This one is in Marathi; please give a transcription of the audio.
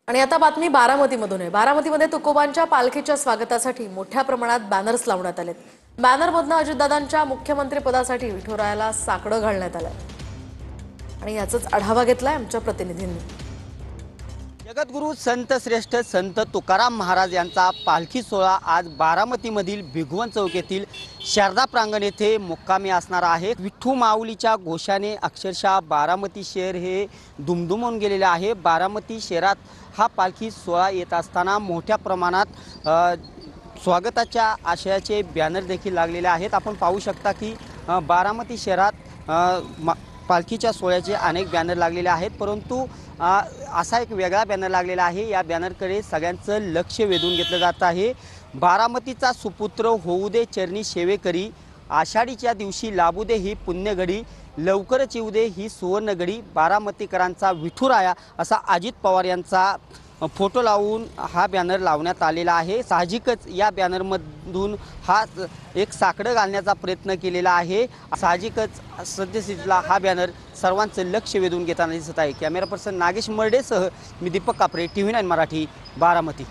आणि आता बातमी बारामतीमधून आहे। बारामतीमध्ये तुकोबांच्या पालखीच्या स्वागतासाठी मोठ्या प्रमाणात बॅनर्स लावण्यात आलेत। बॅनरमधनं अजितदादांच्या मुख्यमंत्री पदासाठी विठुरायाला साकडं घालण्यात आलंय आणि याचाच आढावा घेतलाय आमच्या प्रतिनिधींनी। जगद्गुरू संत श्रेष्ठ संत तुकाराम महाराज यांचा पालखी सोहळा आज बारामतीमधील भिगवण चौक येथील शारदा प्रांगण येथे मुक्कामी असणार आहे। विठ्ठू माऊलीच्या घोषाने अक्षरशः बारामती शहर हे दुमदुमून गेलेले आहे। बारामती शहरात हा पालखी सोहळा येत असताना मोठ्या प्रमाणात स्वागताच्या आशयाचे बॅनर देखील लागलेले आहेत। आपण पाहू शकता की बारामती शहरात पालखीच्या सोहळ्याचे अनेक बॅनर लागलेले आहेत, परंतु असा एक वेगळा बॅनर लागलेला आहे। या बॅनरकडे सगळ्यांचं लक्ष वेधून घेतलं जात आहे। बारामतीचा सुपुत्र होऊ दे चरणी सेवेकरी, आषाढीच्या दिवशी लाभू दे ही पुण्यघडी, लवकरच येऊ दे ही सुवर्णघडी, बारामतीकरांचा विठुराया असा अजित पवार यांचा फोटो लावून हा बॅनर लावण्यात आलेला आहे। साहजिकच या बॅनरमधून हा एक साकडं घालण्याचा प्रयत्न केलेला आहे। साहजिकच सद्यस्थितीला हा बॅनर सर्वांचं लक्ष वेधून घेताना दिसत आहे। कॅमेरा पर्सन नागेश मर्डेसह मी दीपक कापरे, TV9 मराठी, बारामती।